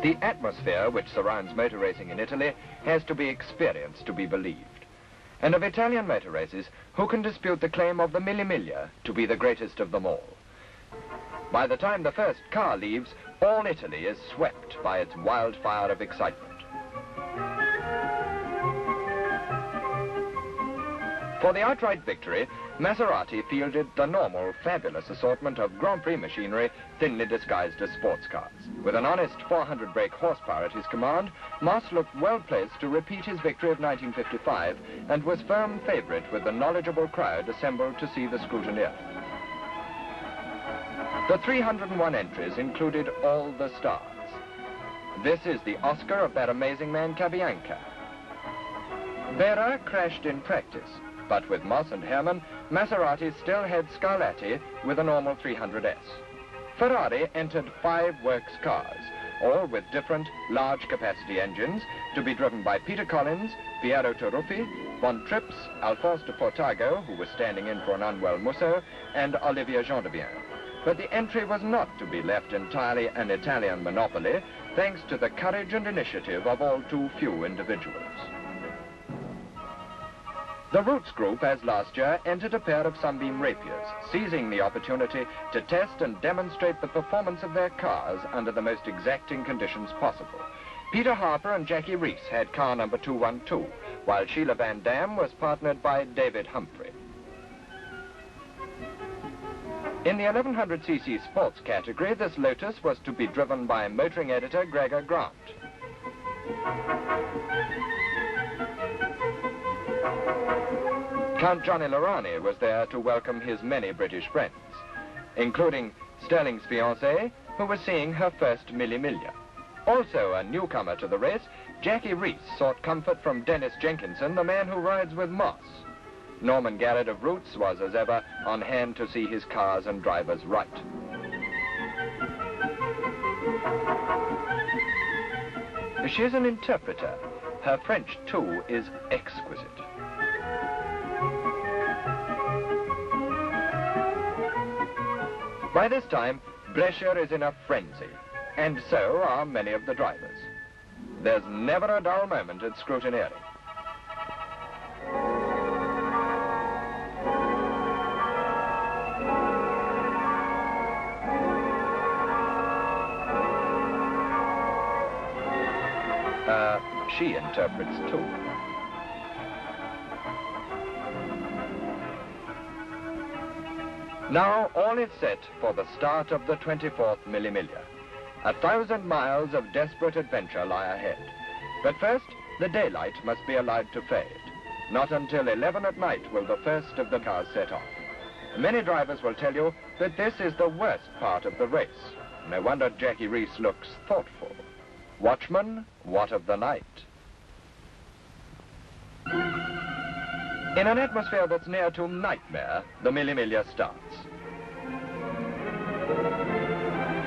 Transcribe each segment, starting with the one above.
The atmosphere which surrounds motor racing in Italy has to be experienced to be believed. And of Italian motor races, who can dispute the claim of the Mille Miglia to be the greatest of them all? By the time the first car leaves, all Italy is swept by its wildfire of excitement. For the outright victory, Maserati fielded the normal, fabulous assortment of Grand-Prix machinery thinly disguised as sports cars. With an honest 400 brake horsepower at his command, Moss looked well placed to repeat his victory of 1955 and was firm favourite with the knowledgeable crowd assembled to see the scrutineer. The 301 entries included all the stars. This is the Oscar of that amazing man Cabianca. Vera crashed in practice, but with Moss and Hermann, Maserati still had Scarlatti with a normal 300S. Ferrari entered 5 works cars, all with different large-capacity engines, to be driven by Peter Collins, Piero Taruffi, Von Trips, Alphonse de Fortago, who was standing in for an unwell Musso, and Olivier Gendebien. But the entry was not to be left entirely an Italian monopoly, thanks to the courage and initiative of all too few individuals. The Roots Group, as last year, entered a pair of Sunbeam Rapiers, seizing the opportunity to test and demonstrate the performance of their cars under the most exacting conditions possible. Peter Harper and Jackie Reese had car number 212, while Sheila Van Dam was partnered by David Humphrey. In the 1100cc sports category, this Lotus was to be driven by motoring editor Gregor Grant. Count Johnny Lorani was there to welcome his many British friends, including Sterling's fiancée, who was seeing her first Mille Miglia. Also a newcomer to the race, Jackie Reese sought comfort from Dennis Jenkinson, the man who rides with Moss. Norman Garrett of Roots was, as ever, on hand to see his cars and drivers right. She's an interpreter. Her French, too, is exquisite. By this time, Bresci is in a frenzy, and so are many of the drivers. There's never a dull moment at scrutineering. She interprets too. Now all is set for the start of the 24th Mille Miglia. 1,000 miles of desperate adventure lie ahead. But first, the daylight must be allowed to fade. Not until 11 at night will the first of the cars set off. Many drivers will tell you that this is the worst part of the race. No wonder Jackie Reese looks thoughtful. Watchman, what of the night? In an atmosphere that's near to nightmare, the Mille Miglia starts.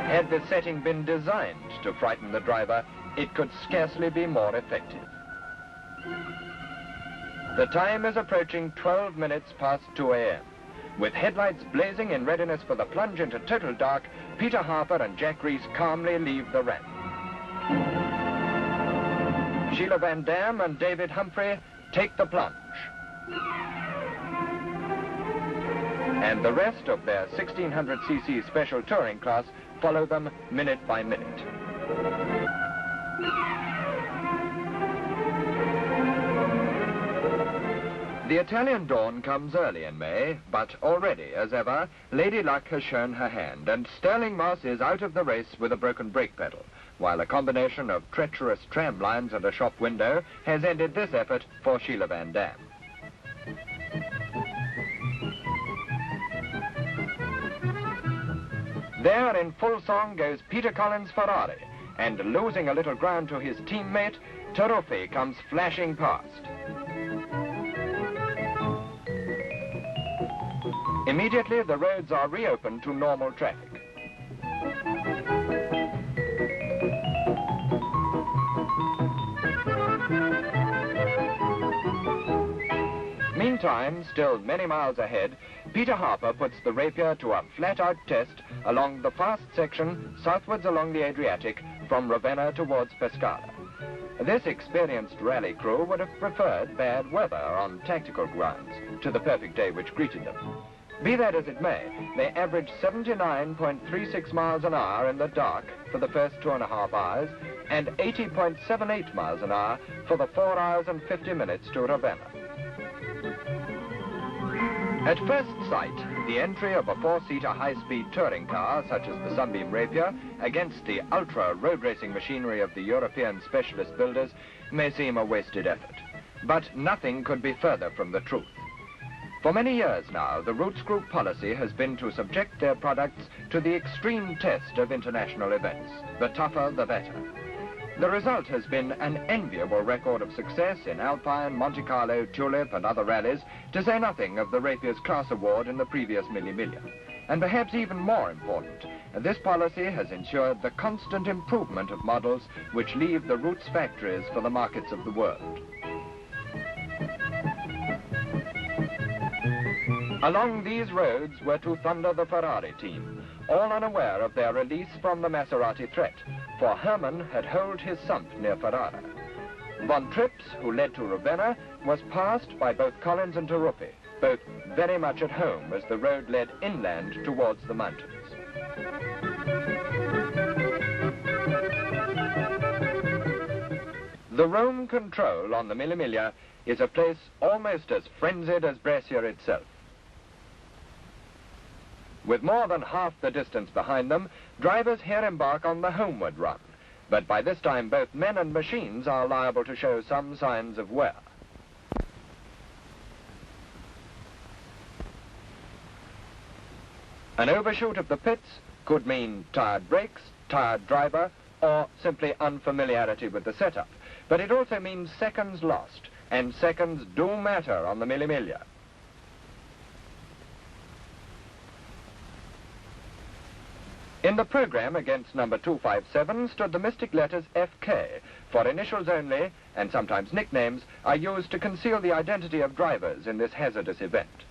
Had this setting been designed to frighten the driver, it could scarcely be more effective. The time is approaching 12 minutes past 2 a.m. With headlights blazing in readiness for the plunge into total dark, Peter Harper and Jack Reese calmly leave the ramp. Sheila Van Dam and David Humphrey take the plunge. And the rest of their 1600cc special touring class follow them minute by minute. The Italian dawn comes early in May, but already, as ever, Lady Luck has shown her hand, and Sterling Moss is out of the race with a broken brake pedal, while a combination of treacherous tram lines and a shop window has ended this effort for Sheila Van Dam. There in full song goes Peter Collins' Ferrari, and losing a little ground to his teammate, Taruffi comes flashing past. Immediately, the roads are reopened to normal traffic. Meantime, still many miles ahead, Peter Harper puts the rapier to a flat-out test along the fast section southwards along the Adriatic from Ravenna towards Pescara. This experienced rally crew would have preferred bad weather on tactical grounds to the perfect day which greeted them. Be that as it may, they averaged 79.36 miles an hour in the dark for the first 2.5 hours and 80.78 miles an hour for the 4 hours and 50 minutes to Ravenna. At first sight, the entry of a 4-seater high-speed touring car, such as the Sunbeam Rapier, against the ultra-road racing machinery of the European specialist builders may seem a wasted effort. But nothing could be further from the truth. For many years now, the Roots Group policy has been to subject their products to the extreme test of international events. The tougher, the better. The result has been an enviable record of success in Alpine, Monte Carlo, Tulip and other rallies, to say nothing of the Rapier's Class Award in the previous Mille Miglia. And perhaps even more important, this policy has ensured the constant improvement of models which leave the Roots factories for the markets of the world. Along these roads were to thunder the Ferrari team, all unaware of their release from the Maserati threat, for Hermann had holed his sump near Ferrara. Von Trips, who led to Ravenna, was passed by both Collins and Taruffi, both very much at home as the road led inland towards the mountains. The Rome control on the Mille Miglia is a place almost as frenzied as Brescia itself. With more than half the distance behind them, drivers here embark on the homeward run. But by this time, both men and machines are liable to show some signs of wear. An overshoot of the pits could mean tired brakes, tired driver, or simply unfamiliarity with the setup. But it also means seconds lost, and seconds do matter on the Mille Miglia. In the program against number 257 stood the mystic letters FK, for initials only, and sometimes nicknames, are used to conceal the identity of drivers in this hazardous event.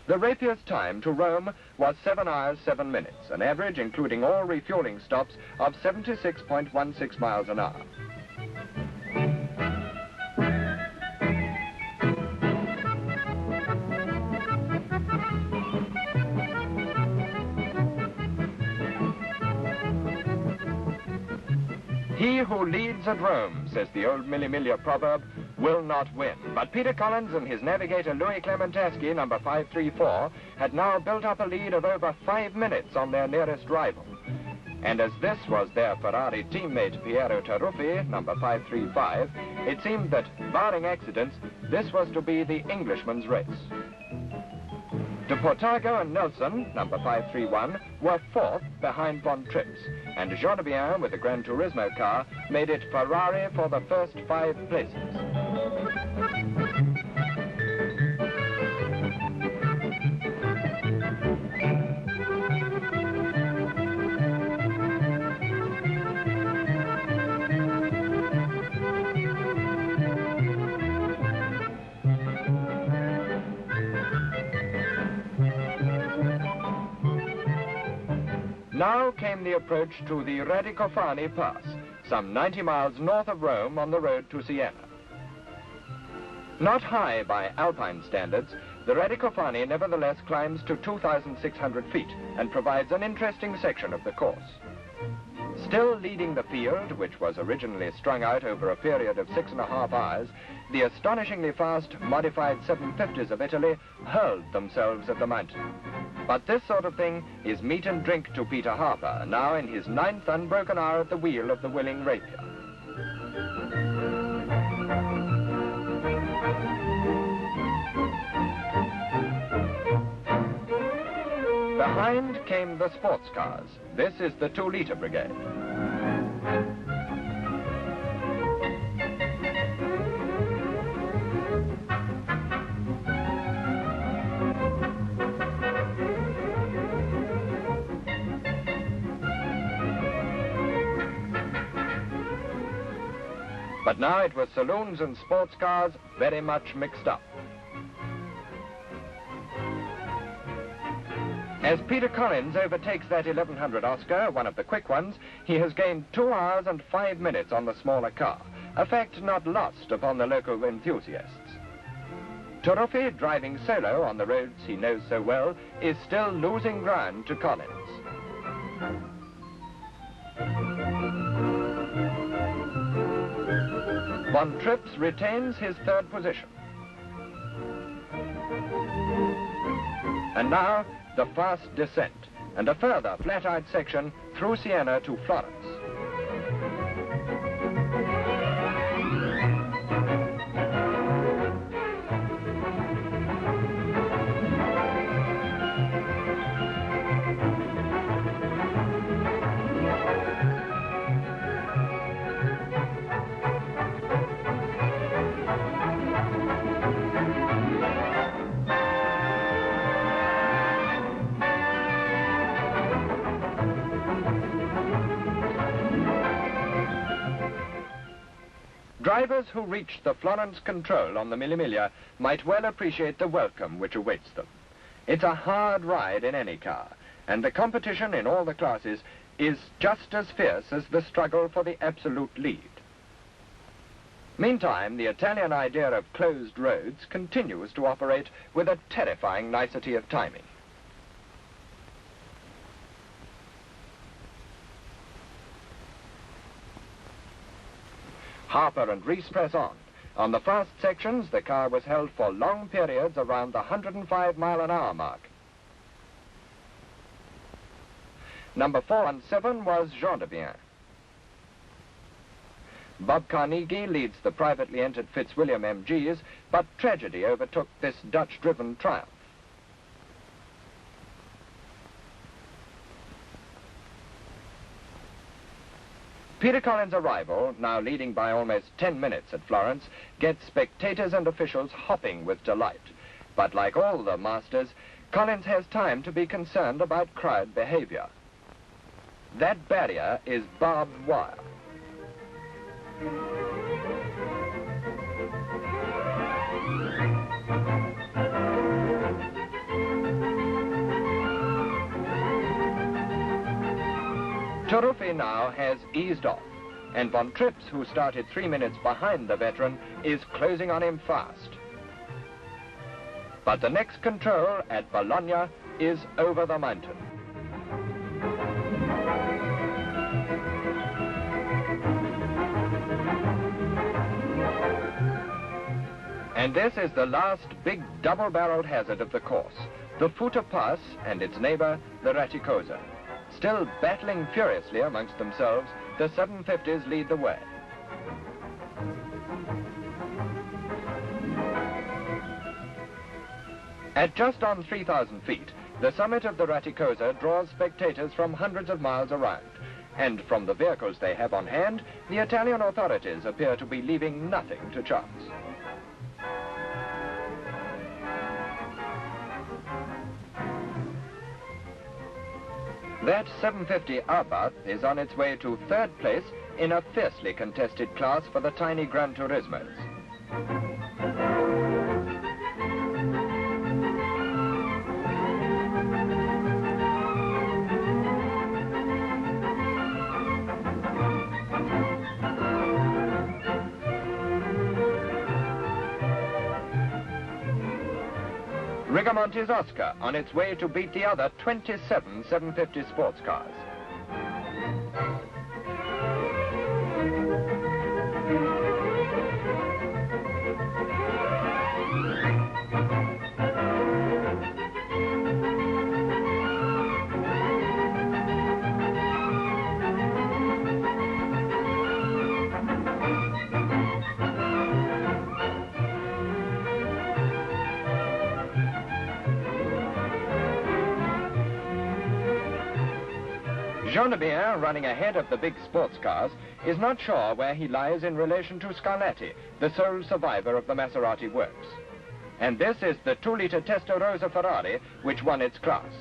The Rapier's time to Rome was 7 hours 7 minutes, an average, including all refueling stops, of 76.16 miles an hour. He who leads at Rome, says the old Mille Miglia proverb, will not win. But Peter Collins and his navigator Louis Clementaski, number 534, had now built up a lead of over 5 minutes on their nearest rival. And as this was their Ferrari teammate Piero Taruffi, number 535, it seemed that, barring accidents, this was to be the Englishman's race. De Portago and Nelson, number 531, were fourth behind Von Trips, and Jean with the Gran Turismo car made it Ferrari for the first 5 places. Now came the approach to the Radicofani Pass, some 90 miles north of Rome on the road to Siena. Not high by Alpine standards, the Radicofani nevertheless climbs to 2,600 feet and provides an interesting section of the course. Still leading the field, which was originally strung out over a period of 6.5 hours, the astonishingly fast modified 750s of Italy hurled themselves at the mountain. But this sort of thing is meat and drink to Peter Harper, now in his 9th unbroken hour at the wheel of the willing Rapier. Behind came the sports cars. This is the 2-liter brigade. But now it was saloons and sports cars very much mixed up. As Peter Collins overtakes that 1100 Oscar, one of the quick ones, he has gained 2 hours and 5 minutes on the smaller car, a fact not lost upon the local enthusiasts. Turuffi, driving solo on the roads he knows so well, is still losing ground to Collins. Von Trips retains his 3rd position. And now, the fast descent, and a further flat-out section through Siena to Florence. Drivers who reach the Florence control on the Mille Miglia might well appreciate the welcome which awaits them. It's a hard ride in any car, and the competition in all the classes is just as fierce as the struggle for the absolute lead. Meantime, the Italian idea of closed roads continues to operate with a terrifying nicety of timing. Harper and Rees press on. On the fast sections, the car was held for long periods around the 105-mile-an-hour mark. Number 417 was Jean de Bien. Bob Carnegie leads the privately entered Fitzwilliam MGs, but tragedy overtook this Dutch-driven triumph. Peter Collins' arrival, now leading by almost 10 minutes at Florence, gets spectators and officials hopping with delight. But like all the masters, Collins has time to be concerned about crowd behavior. That barrier is barbed wire. Turuffi now has eased off, and Von Trips, who started 3 minutes behind the veteran, is closing on him fast. But the next control at Bologna is over the mountain. And this is the last big double-barreled hazard of the course, the Futa Pass and its neighbor, the Raticosa. Still battling furiously amongst themselves, the 750s lead the way. At just on 3,000 feet, the summit of the Raticosa draws spectators from hundreds of miles around, and from the vehicles they have on hand, the Italian authorities appear to be leaving nothing to chance. That 750 Abarth is on its way to 3rd place in a fiercely contested class for the tiny Gran Turismos. Rigamonti's Oscar on its way to beat the other 27 750 sports cars. Jean de Bien, running ahead of the big sports cars, is not sure where he lies in relation to Scarlatti, the sole survivor of the Maserati works. And this is the 2-liter Testarossa Ferrari which won its class.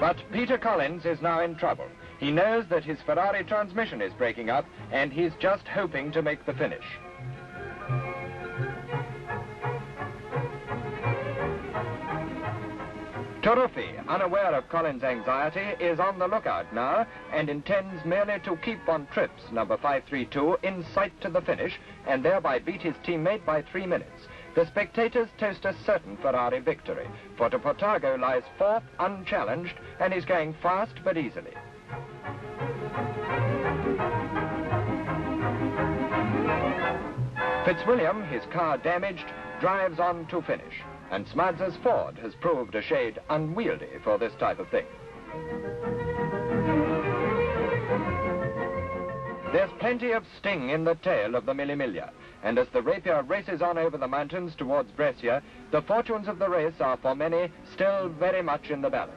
But Peter Collins is now in trouble. He knows that his Ferrari transmission is breaking up, and he's just hoping to make the finish. Turuffi, unaware of Colin's anxiety, is on the lookout now and intends merely to keep Von Tripp's number 532 in sight to the finish and thereby beat his teammate by 3 minutes. The spectators toast a certain Ferrari victory, for Portago lies fourth unchallenged and is going fast but easily. Fitzwilliam, his car damaged, drives on to finish, and Smuds's Ford has proved a shade unwieldy for this type of thing. There's plenty of sting in the tail of the Mille Miglia, and as the rapier races on over the mountains towards Brescia, the fortunes of the race are for many still very much in the balance.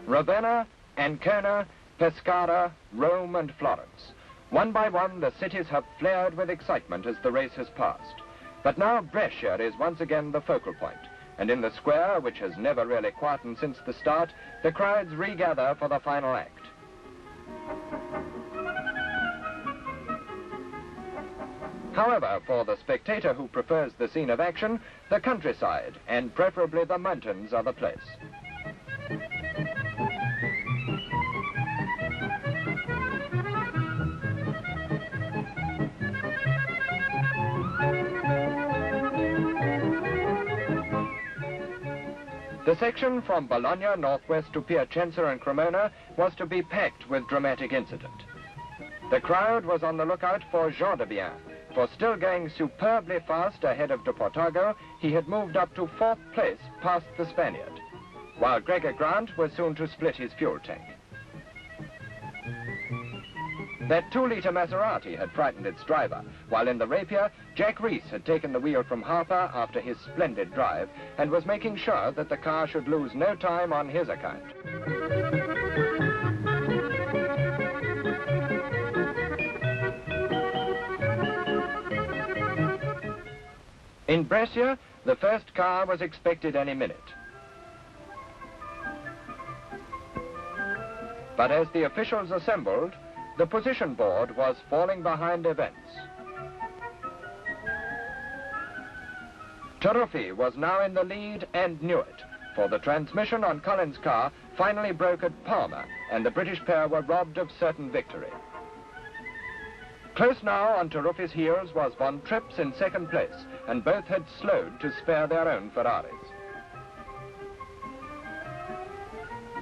Ravenna, Ancona, Pescara, Rome and Florence. One by one, the cities have flared with excitement as the race has passed. But now Brescia is once again the focal point, and in the square, which has never really quietened since the start, the crowds regather for the final act. However, for the spectator who prefers the scene of action, the countryside, and preferably the mountains, are the place. The section from Bologna northwest to Piacenza and Cremona was to be packed with dramatic incident. The crowd was on the lookout for Jean de Bien, for still going superbly fast ahead of de Portago, he had moved up to fourth place past the Spaniard, while Gregor Grant was soon to split his fuel tank. That 2-litre Maserati had frightened its driver, while in the Rapier, Jack Rees had taken the wheel from Harper after his splendid drive and was making sure that the car should lose no time on his account. In Brescia, the first car was expected any minute. But as the officials assembled, the position board was falling behind events. Turuffi was now in the lead and knew it, for the transmission on Colin's car finally broke at Palma, and the British pair were robbed of certain victory. Close now on Turuffi's heels was Von Tripp's in second place, and both had slowed to spare their own Ferraris.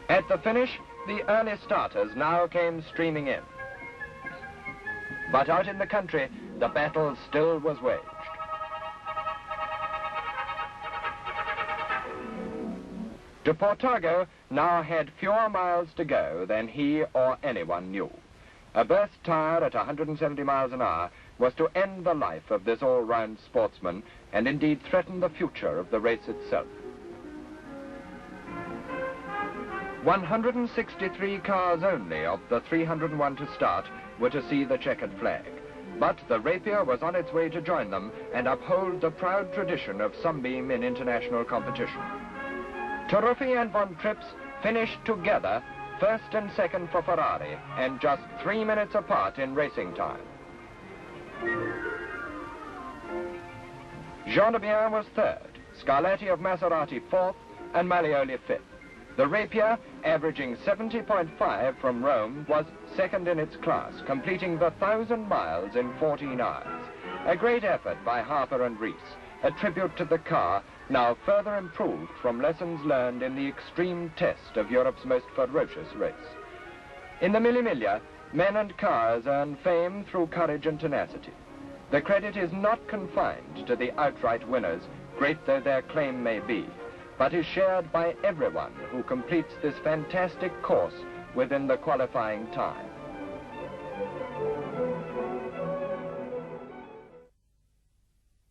At the finish, the early starters now came streaming in. But out in the country, the battle still was waged. De Portago now had fewer miles to go than he or anyone knew. A burst tire at 170 miles an hour was to end the life of this all-round sportsman and indeed threaten the future of the race itself. 163 cars only of the 301 to start were to see the checkered flag. But the Rapier was on its way to join them and uphold the proud tradition of Sunbeam in international competition. Turuffi and Von Tripp's finished together, first and second for Ferrari, and just 3 minutes apart in racing time. Jean de Bien was third, Scarlatti of Maserati fourth, and Malioli fifth. The Rapier, averaging 70.5 from Rome, was second in its class, completing the 1,000 miles in 14 hours. A great effort by Harper and Rees, a tribute to the car, now further improved from lessons learned in the extreme test of Europe's most ferocious race. In the Mille Miglia, men and cars earn fame through courage and tenacity. The credit is not confined to the outright winners, great though their claim may be, but is shared by everyone who completes this fantastic course within the qualifying time.